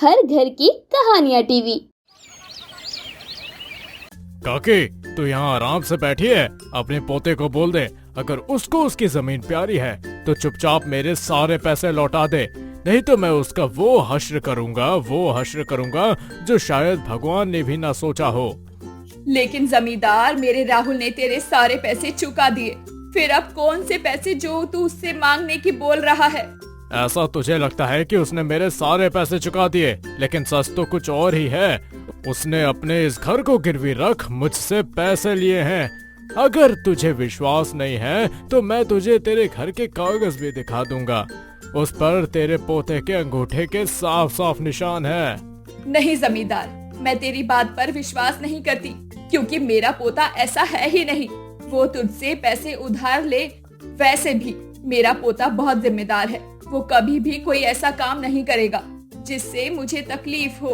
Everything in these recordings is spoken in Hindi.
हर घर की कहानियाँ टीवी। काकी, तू यहाँ आराम से बैठी है। अपने पोते को बोल दे, अगर उसको उसकी जमीन प्यारी है तो चुपचाप मेरे सारे पैसे लौटा दे, नहीं तो मैं उसका वो हश्र करूँगा जो शायद भगवान ने भी ना सोचा हो। लेकिन जमींदार, मेरे राहुल ने तेरे सारे पैसे चुका दिए, फिर अब कौन से पैसे जो तू उससे मांगने की बोल रहा है? ऐसा तुझे लगता है कि उसने मेरे सारे पैसे चुका दिए, लेकिन सच तो कुछ और ही है। उसने अपने इस घर को गिरवी रख मुझसे पैसे लिए हैं। अगर तुझे विश्वास नहीं है तो मैं तुझे तेरे घर के कागज भी दिखा दूंगा। उस पर तेरे पोते के अंगूठे के साफ साफ निशान है। नहीं जमींदार, मैं तेरी बात पर विश्वास नहीं करती, क्योंकि मेरा पोता ऐसा है ही नहीं। वो तुझसे पैसे उधार ले, वैसे भी मेरा पोता बहुत जिम्मेदार है। वो कभी भी कोई ऐसा काम नहीं करेगा जिससे मुझे तकलीफ हो।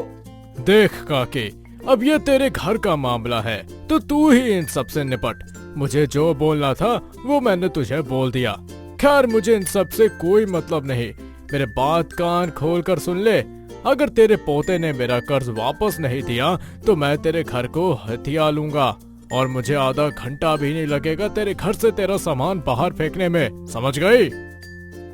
देख काकी, अब ये तेरे घर का मामला है तो तू ही इन सब से निपट। मुझे जो बोलना था वो मैंने तुझे बोल दिया। खैर, मुझे इन सब से कोई मतलब नहीं। मेरे बात कान खोल कर सुन ले। अगर तेरे पोते ने मेरा कर्ज वापस नहीं दिया तो मैं तेरे घर को हथिया लूंगा, और मुझे आधा घंटा भी नहीं लगेगा तेरे घर से तेरा सामान बाहर फेंकने में, समझ गई?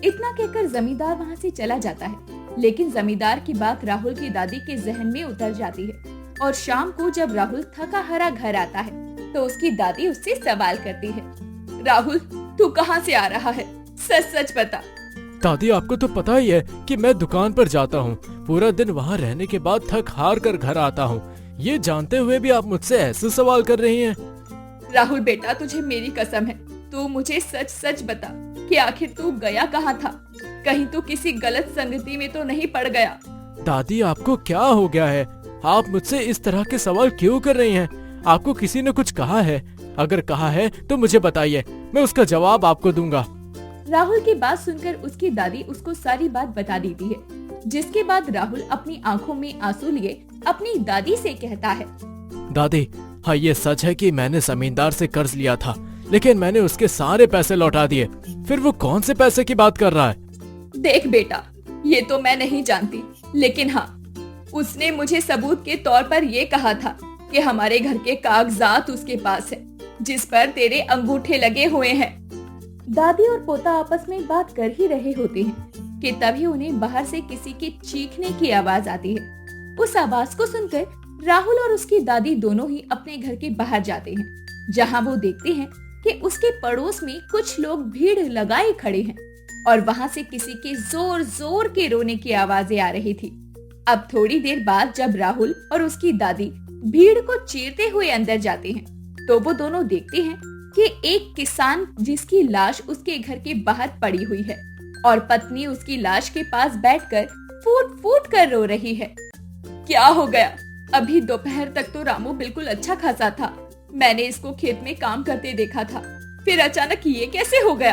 इतना कहकर जमींदार वहाँ से चला जाता है। लेकिन जमींदार की बात राहुल की दादी के जहन में उतर जाती है, और शाम को जब राहुल थका हारा घर आता है तो उसकी दादी उससे सवाल करती है, राहुल, तू कहाँ से आ रहा है? सच सच बता। दादी, आपको तो पता ही है कि मैं दुकान पर जाता हूँ। पूरा दिन वहाँ रहने के बाद थक हार कर घर आता हूँ। ये जानते हुए भी आप मुझसे ऐसे सवाल कर रही हैं। राहुल बेटा, तुझे मेरी कसम है, तू मुझे सच सच बता कि आखिर तू गया कहाँ था? कहीं तू किसी गलत संगति में तो नहीं पड़ गया? दादी, आपको क्या हो गया है? आप मुझसे इस तरह के सवाल क्यों कर रही हैं? आपको किसी ने कुछ कहा है? अगर कहा है तो मुझे बताइए, मैं उसका जवाब आपको दूंगा। राहुल की बात सुनकर उसकी दादी उसको सारी बात बता देती है, जिसके बाद राहुल अपनी आंखों में आंसू लिए अपनी दादी से कहता है, दादी, हाँ, ये सच है कि मैंने जमींदार से कर्ज लिया था, लेकिन मैंने उसके सारे पैसे लौटा दिए। फिर वो कौन से पैसे की बात कर रहा है? देख बेटा, ये तो मैं नहीं जानती, लेकिन हाँ, उसने मुझे सबूत के तौर पर ये कहा था कि हमारे घर के कागजात उसके पास है, जिस पर तेरे अंगूठे लगे हुए हैं। दादी और पोता आपस में बात कर ही रहे होते हैं कि तभी उन्हें बाहर से किसी के चीखने की आवाज आती है। उस आवाज को सुनकर राहुल और उसकी दादी दोनों ही अपने घर के बाहर जाते हैं, जहाँ वो देखते हैं कि उसके पड़ोस में कुछ लोग भीड़ लगाए खड़े हैं, और वहाँ से किसी के जोर जोर के रोने की आवाजें आ रही थी। अब थोड़ी देर बाद जब राहुल और उसकी दादी भीड़ को चीरते हुए अंदर जाते हैं, तो वो दोनों देखते हैं कि एक किसान जिसकी लाश उसके घर के बाहर पड़ी हुई है, और पत्नी उसकी लाश के पास बैठकर फूट फूट कर रो रही है। क्या हो गया? अभी दोपहर तक तो रामू बिल्कुल अच्छा खासा था। मैंने इसको खेत में काम करते देखा था, फिर अचानक ये कैसे हो गया?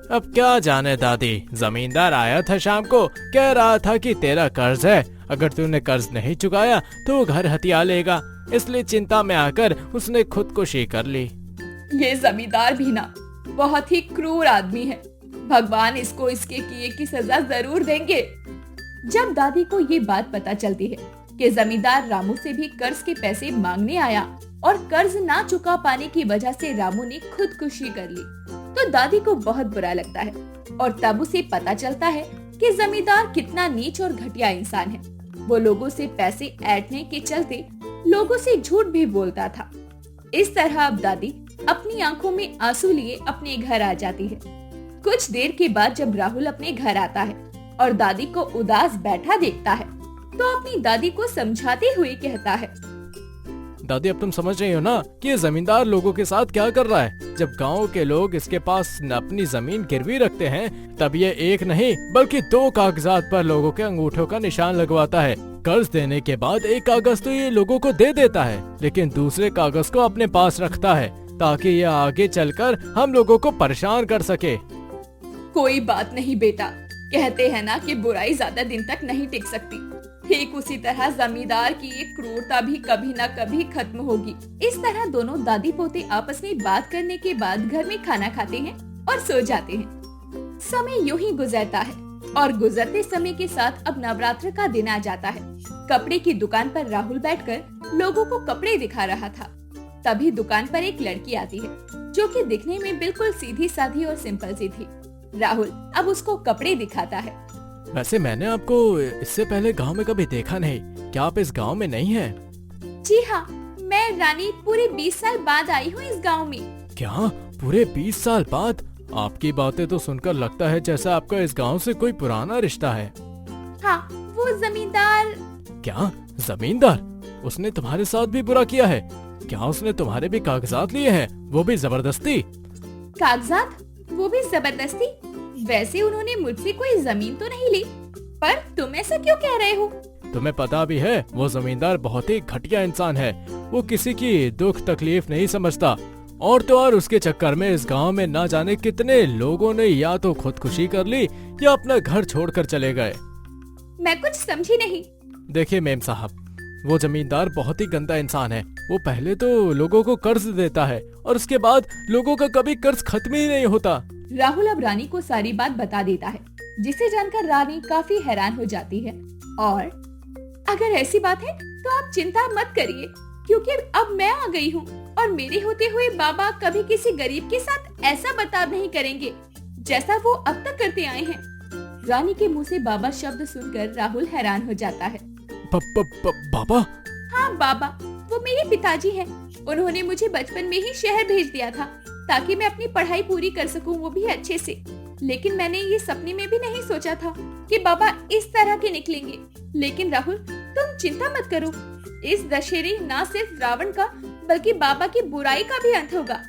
अब क्या जाने दादी, जमींदार आया था शाम को, कह रहा था कि तेरा कर्ज है, अगर तूने कर्ज नहीं चुकाया तो वो घर हथिया लेगा, इसलिए चिंता में आकर उसने खुदकुशी कर ली। ये जमींदार भी ना बहुत ही क्रूर आदमी है। भगवान इसको इसके किए की सजा जरूर देंगे। जब दादी को ये बात पता चलती है कि जमींदार रामू से भी कर्ज के पैसे मांगने आया और कर्ज ना चुका पाने की वजह से रामू ने खुदकुशी कर ली, तो दादी को बहुत बुरा लगता है, और तब उसे पता चलता है कि जमींदार कितना नीच और घटिया इंसान है। वो लोगों से पैसे ऐंठने के चलते लोगों से झूठ भी बोलता था। इस तरह अब दादी अपनी आंखों में आंसू लिए अपने घर आ जाती है। कुछ देर के बाद जब राहुल अपने घर आता है और दादी को उदास बैठा देखता है, तो अपनी दादी को समझाते हुए कहता है, दादी, अब तुम समझ रही हो ना कि ये जमींदार लोगों के साथ क्या कर रहा है? जब गांव के लोग इसके पास अपनी जमीन गिरवी रखते हैं, तब ये एक नहीं बल्कि 2 कागजात पर लोगों के अंगूठों का निशान लगवाता है। कर्ज देने के बाद एक कागज तो ये लोगों को दे देता है, लेकिन दूसरे कागज को अपने पास रखता है ताकि ये आगे चलकर हम लोगों को परेशान कर सके। कोई बात नहीं बेटा, कहते हैं ना कि बुराई ज्यादा दिन तक नहीं टिक सकती। ठीक उसी तरह जमींदार की ये क्रूरता भी कभी न कभी खत्म होगी। इस तरह दोनों दादी पोते आपस में बात करने के बाद घर में खाना खाते हैं और सो जाते हैं। समय यूं ही गुजरता है और गुजरते समय के साथ अब नवरात्र का दिन आ जाता है। कपड़े की दुकान पर राहुल बैठकर लोगों को कपड़े दिखा रहा था। तभी दुकान पर एक लड़की आती है जो कि दिखने में बिल्कुल सीधी साधी और सिंपल सी थी। राहुल अब उसको कपड़े दिखाता है। वैसे मैंने आपको इससे पहले गांव में कभी देखा नहीं। क्या आप इस गांव में नहीं हैं? जी हाँ, मैं रानी पूरे 20 साल बाद आई हूँ इस गांव में। क्या पूरे 20 साल बाद? आपकी बातें तो सुनकर लगता है जैसा आपका इस गांव से कोई पुराना रिश्ता है। हाँ, वो जमींदार। क्या जमींदार? उसने तुम्हारे साथ भी बुरा किया है? क्या उसने तुम्हारे भी कागजात लिए हैं, वो भी जबरदस्ती? कागजात? वो भी जबरदस्ती? वैसे उन्होंने मुझसे कोई जमीन तो नहीं ली, पर तुम ऐसा क्यों कह रहे हो? तुम्हें पता भी है वो जमींदार बहुत ही घटिया इंसान है। वो किसी की दुख तकलीफ नहीं समझता। और तो और उसके चक्कर में इस गांव में ना जाने कितने लोगों ने या तो खुदकुशी कर ली या अपना घर छोड़कर चले गए। मैं कुछ समझी नहीं। देखिए मेम साहब, वो जमींदार बहुत ही गंदा इंसान है। वो पहले तो लोगों को कर्ज देता है और उसके बाद लोगों का कभी कर्ज खत्म ही नहीं होता। राहुल अब रानी को सारी बात बता देता है, जिसे जानकर रानी काफी हैरान हो जाती है। और अगर ऐसी बात है तो आप चिंता मत करिए, क्योंकि अब मैं आ गई हूँ और मेरे होते हुए बाबा कभी किसी गरीब के साथ ऐसा बर्ताव नहीं करेंगे जैसा वो अब तक करते आए हैं। रानी के मुंह से बाबा शब्द सुनकर राहुल हैरान हो जाता है। बाबा? हाँ बाबा, वो मेरे पिताजी हैं। उन्होंने मुझे बचपन में ही शहर भेज दिया था ताकि मैं अपनी पढ़ाई पूरी कर सकूं, वो भी अच्छे से। लेकिन मैंने ये सपने में भी नहीं सोचा था कि बाबा इस तरह के निकलेंगे। लेकिन राहुल, तुम चिंता मत करो। इस दशहरे न सिर्फ रावण का बल्कि बाबा की बुराई का भी अंत होगा।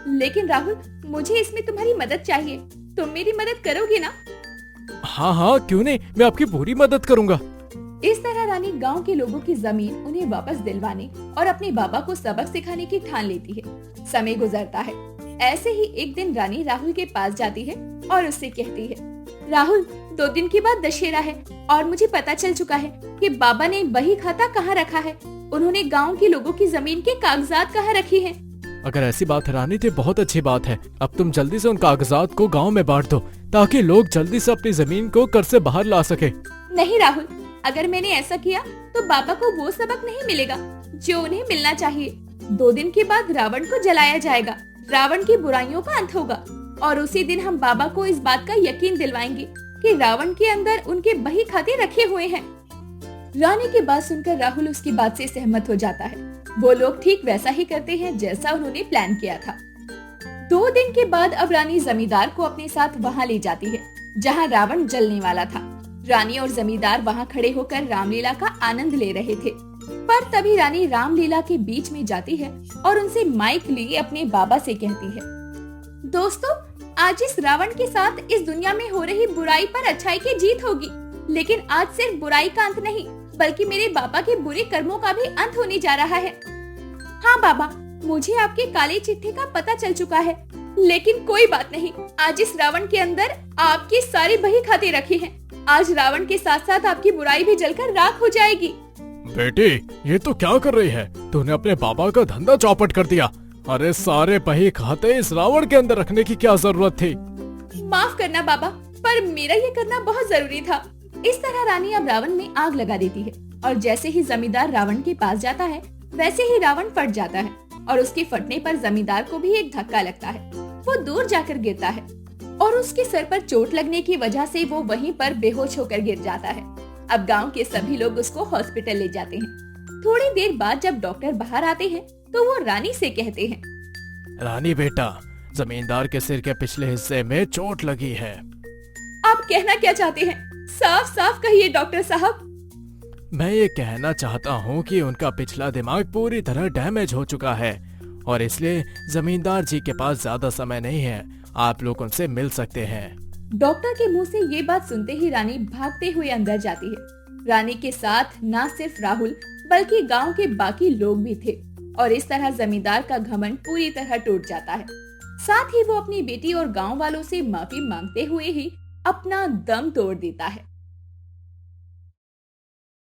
लेकिन राहुल, मुझे इसमें तुम्हारी मदद चाहिए। तुम मेरी मदद करोगे ना? हाँ हाँ, क्यों नहीं, मैं आपकी पूरी मदद करूँगा। इस तरह रानी गांव के लोगों की जमीन उन्हें वापस दिलवाने और अपने बाबा को सबक सिखाने की ठान लेती है। समय गुजरता है। ऐसे ही एक दिन रानी राहुल के पास जाती है और उससे कहती है, राहुल, 2 दिन के बाद दशहरा है और मुझे पता चल चुका है कि बाबा ने बही खाता कहाँ रखा है। उन्होंने गांव के लोगों की जमीन के कागजात कहाँ रखी हैं। अगर ऐसी बात है रानी, तो बहुत अच्छी बात है। अब तुम जल्दी से उन कागजात को गांव में बांट दो ताकि लोग जल्दी से अपनी जमीन को कर से बाहर ला सके। नहीं राहुल, अगर मैंने ऐसा किया तो बाबा को वो सबक नहीं मिलेगा जो उन्हें मिलना चाहिए। 2 दिन के बाद रावण को जलाया जाएगा। रावण की बुराइयों का अंत होगा और उसी दिन हम बाबा को इस बात का यकीन दिलवाएंगे कि रावण के अंदर उनके बही खाते रखे हुए हैं। रानी की बात सुनकर राहुल उसकी बात से सहमत हो जाता है। वो लोग ठीक वैसा ही करते हैं जैसा उन्होंने प्लान किया था। 2 दिन के बाद अब रानी जमींदार को अपने साथ वहाँ ले जाती है जहाँ रावण जलने वाला था। रानी और जमींदार वहाँ खड़े होकर रामलीला का आनंद ले रहे थे, पर तभी रानी रामलीला के बीच में जाती है और उनसे माइक लिए अपने बाबा से कहती है, दोस्तों, आज इस रावण के साथ इस दुनिया में हो रही बुराई पर अच्छाई की जीत होगी। लेकिन आज सिर्फ बुराई का अंत नहीं, बल्कि मेरे बाबा के बुरे कर्मों का भी अंत होने जा रहा है। हाँ बाबा, मुझे आपके काले चिट्ठे का पता चल चुका है, लेकिन कोई बात नहीं। आज इस रावण के अंदर आपकी सारी बही खाते रखे हैं। आज रावण के साथ साथ आपकी बुराई भी जलकर राख हो जाएगी। बेटी, ये तो क्या कर रही है? तूने अपने बाबा का धंधा चौपट कर दिया। अरे सारे बही खाते इस रावण के अंदर रखने की क्या जरूरत थी? माफ करना बाबा, पर मेरा ये करना बहुत जरूरी था। इस तरह रानी अब रावण में आग लगा देती है और जैसे ही जमींदार रावण के पास जाता है वैसे ही रावण फट जाता है और उसके फटने पर जमींदार को भी एक धक्का लगता है। वो दूर जाकर गिरता है और उसके सर पर चोट लगने की वजह से वो वहीं पर बेहोश होकर गिर जाता है। अब गांव के सभी लोग उसको हॉस्पिटल ले जाते हैं। थोड़ी देर बाद जब डॉक्टर बाहर आते हैं तो वो रानी से कहते हैं, रानी बेटा, जमींदार के सिर के पिछले हिस्से में चोट लगी है। आप कहना क्या चाहते हैं? साफ साफ कहिए डॉक्टर साहब। मैं ये कहना चाहता हूँ कि उनका पिछला दिमाग पूरी तरह डैमेज हो चुका है और इसलिए जमींदार जी के पास ज्यादा समय नहीं है। आप लोग उनसे मिल सकते हैं। डॉक्टर के मुंह से ये बात सुनते ही रानी भागते हुए अंदर जाती है। रानी के साथ न सिर्फ राहुल बल्कि गांव के बाकी लोग भी थे और इस तरह जमींदार का घमंड पूरी तरह टूट जाता है। साथ ही वो अपनी बेटी और गांव वालों से माफी मांगते हुए ही अपना दम तोड़ देता है।